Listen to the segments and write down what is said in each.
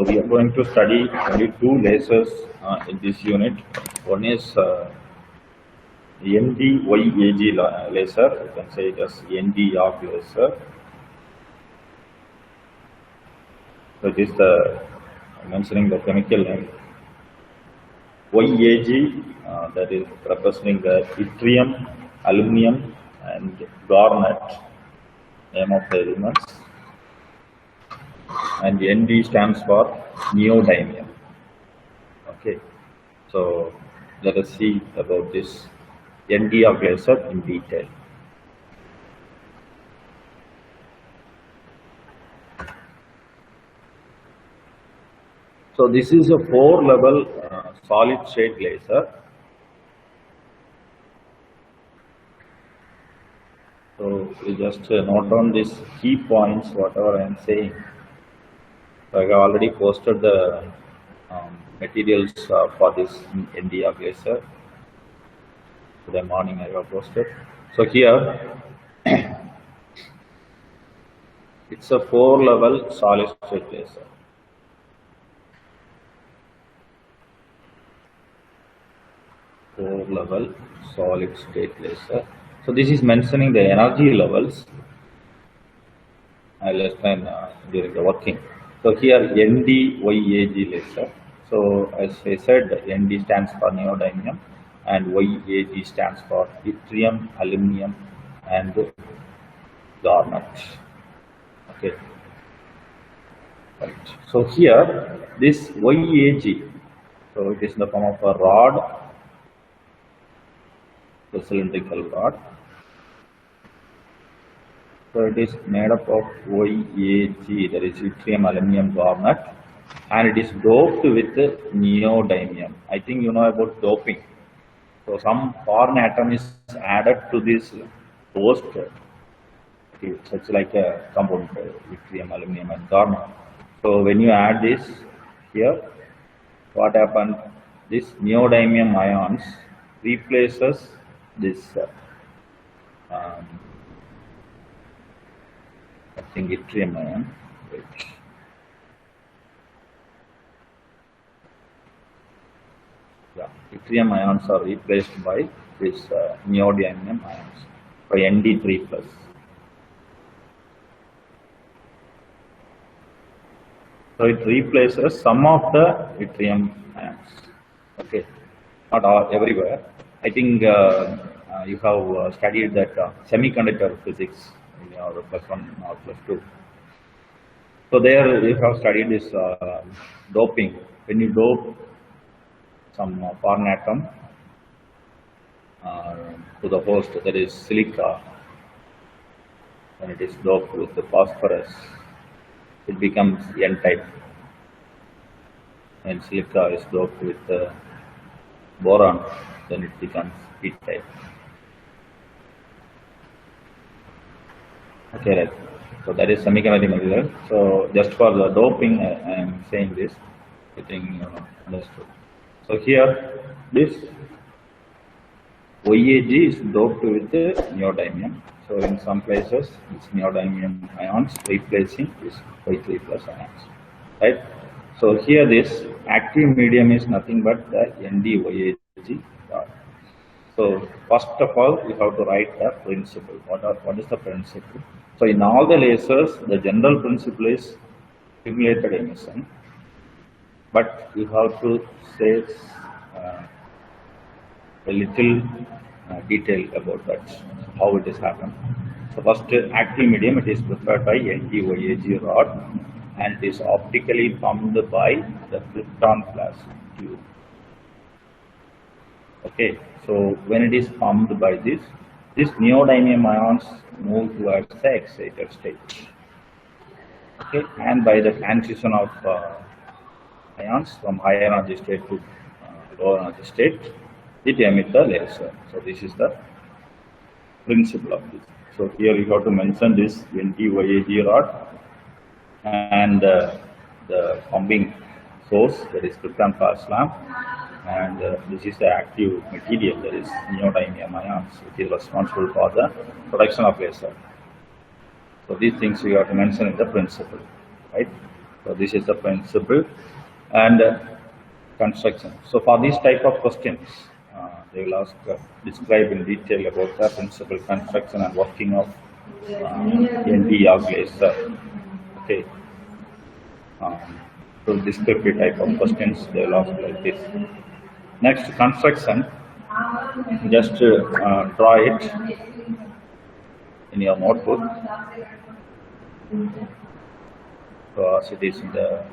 we are going to study only two lasers in this unit. One is ND YAG laser, you can say it as ND YAG laser. So it is the mentioning the chemical name. YAG, that is representing the yttrium, aluminum, and garnet, name of the elements. And ND stands for neodymium. Okay, so let us see about this ND YAG laser in detail. So this is a 4-level solid state laser. So we just note down these key points, whatever I am saying. So I have already posted the materials for this ND YAG laser. Today morning I have posted. So here it's a 4-level solid state laser. Four-level solid state laser. So this is mentioning the energy levels. I will explain during the working. So here ND YAG laser. So as I said, ND stands for neodymium and YAG stands for yttrium, aluminum, and garnet. Okay. Right. So here this YAG, so it is in the form of a rod, the cylindrical rod. So it is made up of YAG, that is yttrium, aluminum, garnet, and it is doped with neodymium. I think you know about doping. So some foreign atom is added to this host. It's such like a compound, yttrium, aluminum, and garnet. So when you add this here, what happens? This neodymium ions replaces this I think yttrium ion. Wait. Yeah, yttrium ions are replaced by this neodymium ions by ND3+. So it replaces some of the yttrium ions. Okay, not all, everywhere. I think you have studied that semiconductor physics in your +1 or +2. So there you have studied this doping. When you dope some foreign atom to the host, that is silica, when it is doped with the phosphorus, it becomes N-type. When silica is doped with boron, then it becomes P-type. Okay, right. So that is semiconductor material. So just for the doping, I am saying this. I think you know understood. So here, this YAG is doped with neodymium. So in some places, it's neodymium ions replacing this Y3+ ions, right? So here, this active medium is nothing but the ND YAG. So first of all, you have to write the principle. What is the principle? So in all the lasers, the general principle is stimulated emission, but you have to say a little detail about that, how it is happened. So first, active medium, it is prepared by ND YAG rod, and it is optically pumped by the krypton flash tube. Okay, so when it is pumped by this neodymium ions move towards the excited state. Okay, and by the transition of ions from high energy state to low energy state, it emits the laser. So this is the principle of this. So here you have to mention this ND YAG rod and the pumping source, that is krypton flash lamp, and this is the active material, that is neodymium ions, which is responsible for the production of laser. So these things you have to mention in the principle, right? So this is the principle and construction. So for these type of questions, they will ask describe in detail about the principle, construction and working of ND YAG Laser. Okay. So descriptive type of questions they will ask like this. Next, construction. Just draw it in your notebook. So as it is in the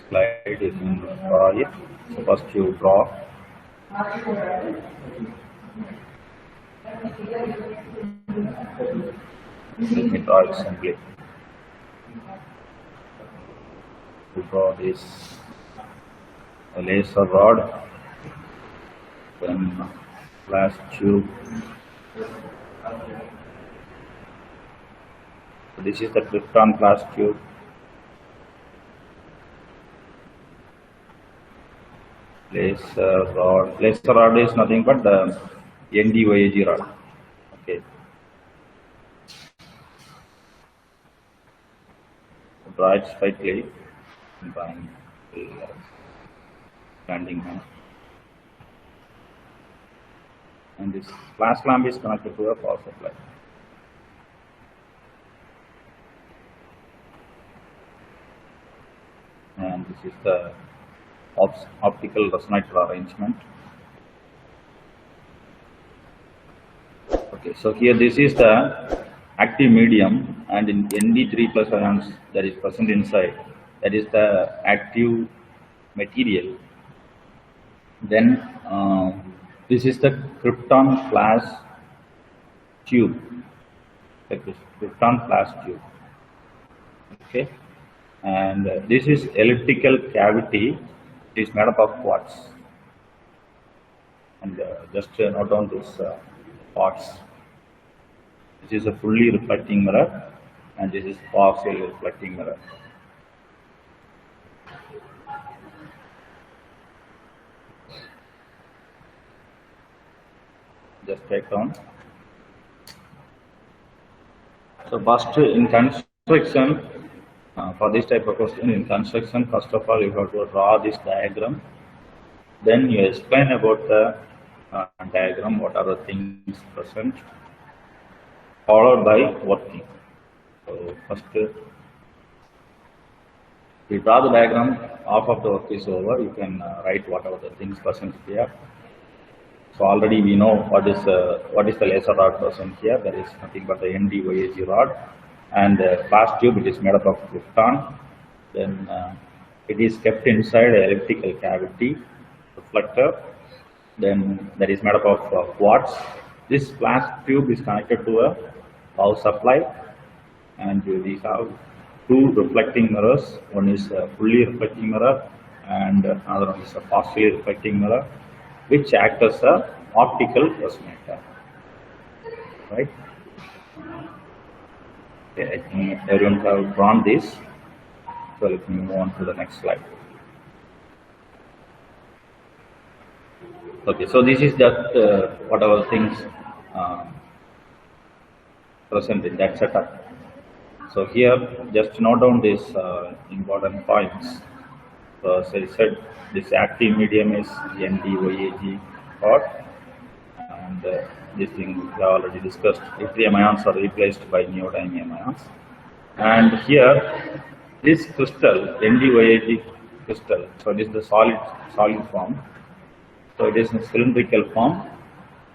slide, you can draw it. So first you draw. Let me draw it simply. You draw this laser rod, then glass tube. So this is the krypton glass tube. Laser rod. Laser rod is nothing but the ND YAG rod. Okay. Draw it slightly. Drawing standing hand. And this flash lamp is connected to a power supply. And this is the optical resonator arrangement. Okay, so here this is the active medium, and in ND3 plus ions that is present inside, that is the active material. Then this is the krypton flash tube, like this krypton flash tube. Okay, and this is elliptical cavity. It is made up of quartz. And just note down this quartz. This is a fully reflecting mirror, and this is partially reflecting mirror. Just take down. So first in construction, for this type of question in construction, first of all you have to draw this diagram. Then you explain about the diagram, what are the things present, followed by working. So first you draw the diagram, half of the work is over, you can write whatever the things present here. So already we know what is the laser rod present here. That is nothing but the ND YAG rod, and flash tube, it is made up of krypton. Then it is kept inside an elliptical cavity reflector. Then that is made up of quartz. This flash tube is connected to a power supply, and these have two reflecting mirrors. One is a fully reflecting mirror, and another one is a partially reflecting mirror, which act as a optical resonator. Right? Okay, I think everyone have drawn this. So let me move on to the next slide. Okay, so this is that whatever things present in that setup. So here, just note down these important points. So as I said, this active medium is ND YAG rod, and this thing we have already discussed. Yttrium ions are replaced by neodymium ions. And here, this crystal, ND YAG crystal, so it is the solid form. So it is a cylindrical form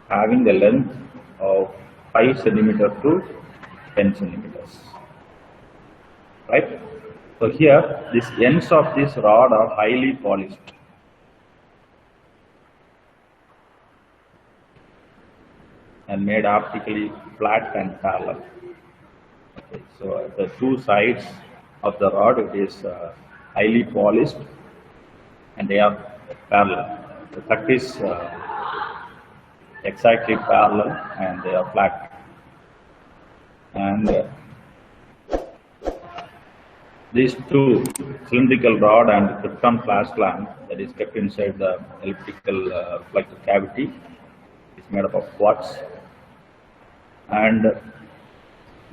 having the length of 5 centimeter to 10 centimeters. Right? So here, these ends of this rod are highly polished. And made optically flat and parallel. Okay, so the two sides of the rod, it is highly polished, and they are parallel. The cut is exactly parallel, and they are flat. And these two, cylindrical rod and krypton flash lamp, that is kept inside the elliptical reflector cavity, is made up of quartz. And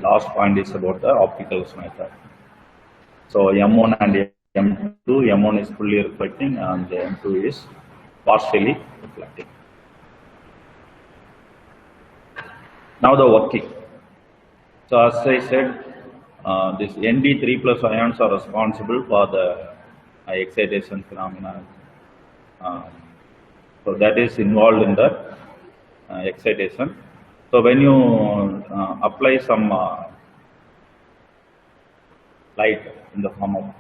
Last point is about the optical method. So M1 and M2, M1 is fully reflecting and M2 is partially reflecting. Now the working. So as I said, this ND3 plus ions are responsible for the excitation phenomena. So that is involved in the excitation. So when you apply some light in the form of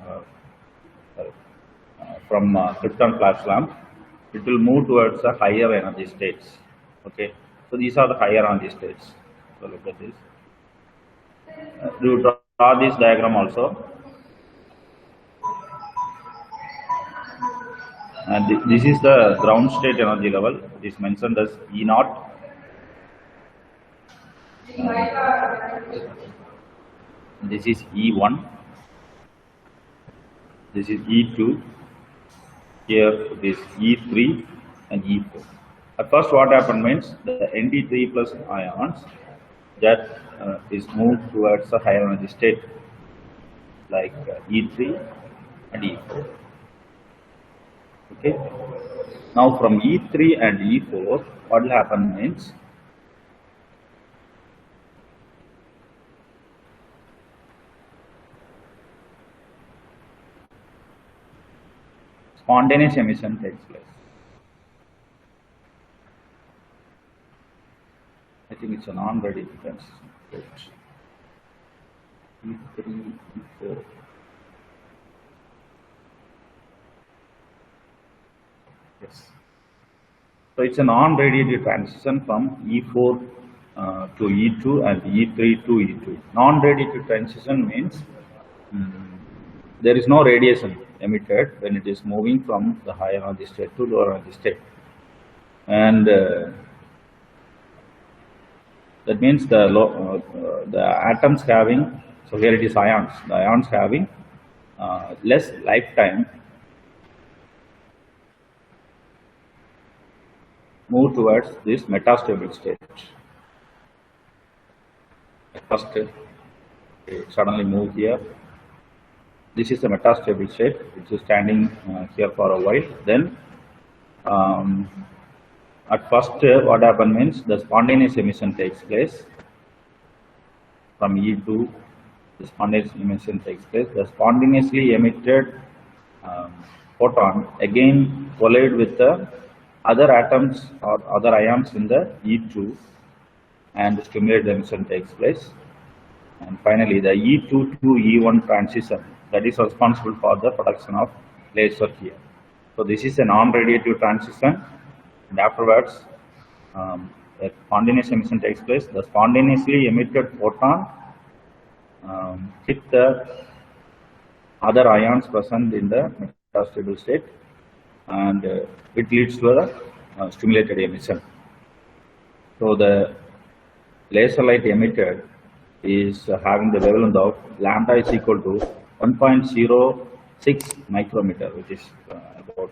from krypton flash lamp, it will move towards the higher energy states. Okay, so these are the higher energy states. So look at this. You draw this diagram also, and this is the ground state energy level. It is mentioned as E naught. This is E1. This is E2. Here it is E3 and E4. At first, what happened means the ND3 plus ions that is moved towards a higher energy state like E3 and E4. Okay. Now from E3 and E4, what will happen means spontaneous emission takes place. I think it's a non-ready defense. E3, E4. Yes. So it's a non-radiative transition from E4 to E2 and E3 to E2. Non-radiative transition means there is no radiation emitted when it is moving from the higher energy state to lower energy state, and that means the atoms having, so here it is ions, the ions having less lifetime move towards this metastable state. First, suddenly move here. This is the metastable state, which is standing here for a while. Then, at first, what happens means the spontaneous emission takes place from E2. The spontaneous emission takes place. The spontaneously emitted photon again collide with the other atoms or other ions in the E2, and stimulated emission takes place. And finally, the E2 to E1 transition, that is responsible for the production of laser here. So this is a non-radiative transition, and afterwards a spontaneous emission takes place. The spontaneously emitted photon hit the other ions present in the metastable state, and it leads to a stimulated emission. So the laser light emitted is having the wavelength of lambda is equal to 1.06 micrometer, which is about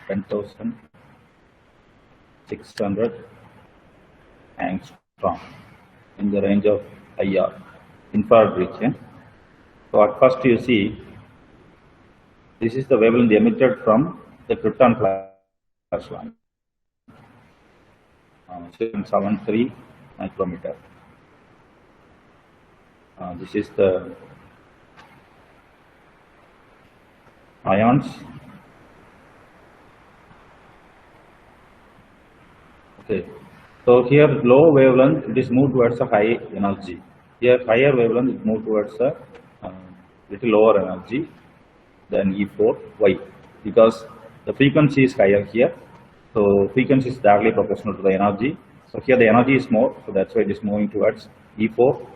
10,600 angstrom in the range of IR, infrared region. So at first you see, this is the wavelength emitted from the krypton flash lamp, 773 micrometer. This is the ions. Okay. So here low wavelength, it is moved towards a high energy. Here higher wavelength, it moved towards a little lower energy than E4. Why? Because the frequency is higher here. So frequency is directly proportional to the energy. So here the energy is more, so that's why it is moving towards E4,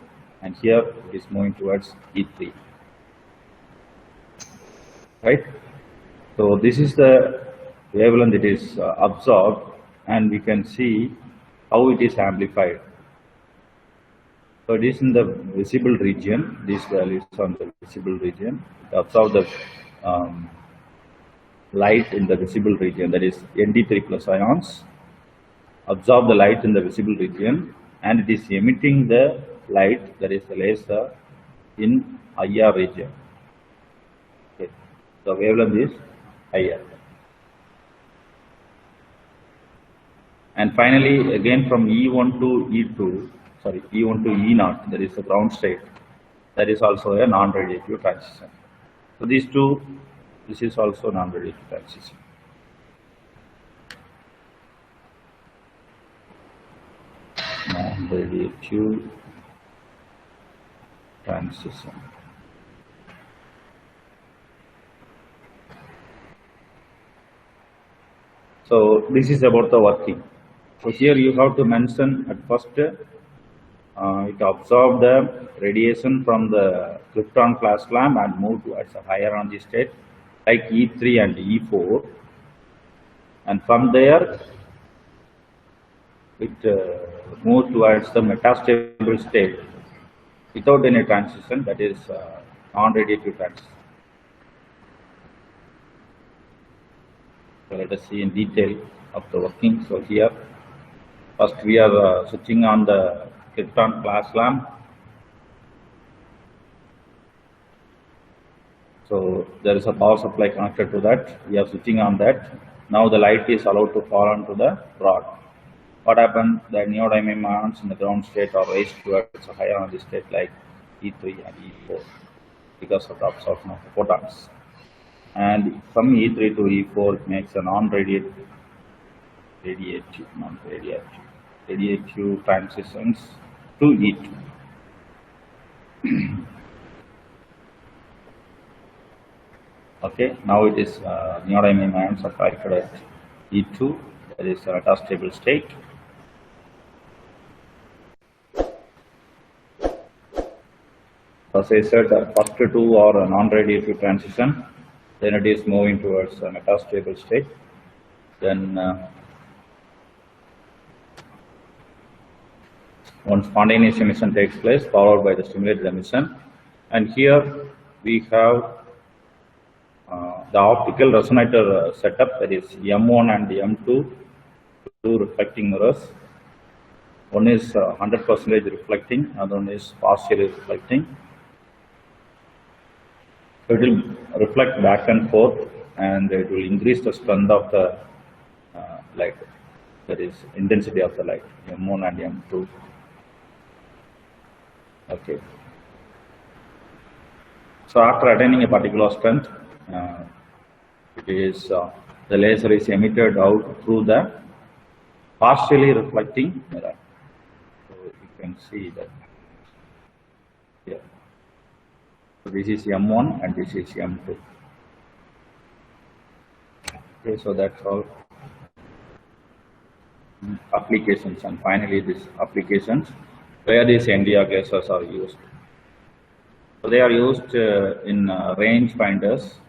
and here it is moving towards E3. Right? So this is the wavelength it is absorbed, and we can see how it is amplified. So it is in the visible region, these values on the visible region, it absorbs the light in the visible region, that is ND3 plus ions, absorb the light in the visible region, and it is emitting the light, that is the laser, in IR region. Okay. The wavelength is IR. And finally, again from E1 to E2, sorry, E1 to E0, there is a ground state. That is also a non-radiative transition. So these two, this is also non-radiative transition. Non-radiative transition. So this is about the working. So here you have to mention at first, it absorbed the radiation from the krypton class lamp and moved towards a higher energy state like E3 and E4, and from there it moved towards the metastable state without any transition, that is non-radiative transition. So let us see in detail of the working. So here first we are switching on the krypton class lamp. So there is a power supply connected to that. We are switching on that. Now the light is allowed to fall onto the rod. What happened? The neodymium ions in the ground state are raised towards a higher energy state like E3 and E4 because of the absorption of the photons. And from E3 to E4 it makes a non-radiative transitions to E2. Okay, now it is neodymium ions are collected at E2, that is a metastable state. As I said, the first two are a non-radiative transition, then it is moving towards a metastable state. Then one spontaneous emission takes place, followed by the stimulated emission. And here we have the optical resonator setup, that is M1 and M2, two reflecting mirrors. One is 100% reflecting, another one is partially reflecting. So it will reflect back and forth, and it will increase the strength of the light, that is intensity of the light, M1 and M2. Okay. So after attaining a particular strength, the laser is emitted out through the partially reflecting mirror. So you can see that here. So this is M1 and this is M2. Okay, so that's all applications, and finally these applications where these ND YAG lasers are used. So they are used in range finders.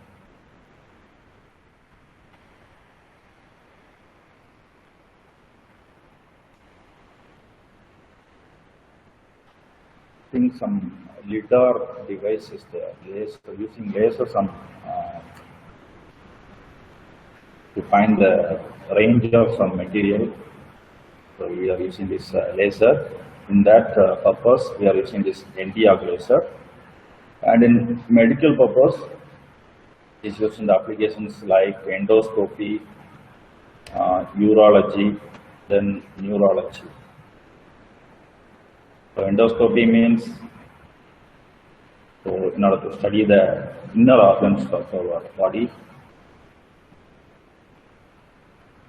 I think some LIDAR devices there, using lasers to find the range of some material. So we are using this laser. In that purpose, we are using this ND YAG laser. And in medical purpose, it is used in the applications like endoscopy, urology, then neurology. So endoscopy means, so in order to study the inner organs of our body.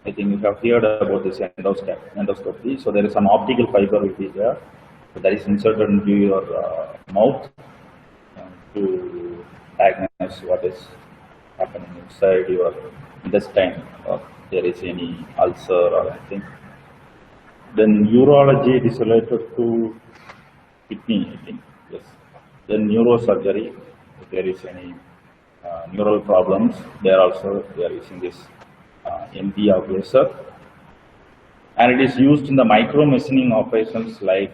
I think you have heard about this endoscopy. So there is an optical fiber which is there, so that is inserted into your mouth to diagnose what is happening inside your intestine, or there is any ulcer or anything. Then urology, it is related to kidney, I think. Yes. Then neurosurgery, if there is any neural problems, there also we are using this ND YAG laser. And it is used in the micro machining operations like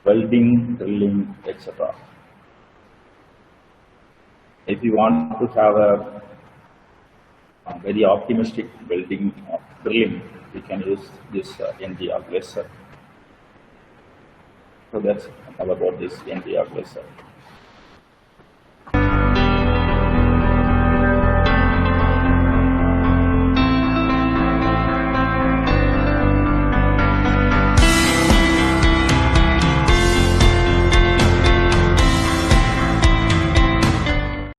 welding, drilling, etc. If you want to have a very optimistic welding or drilling, we can use this ND YAG laser. So that's all about this ND YAG laser.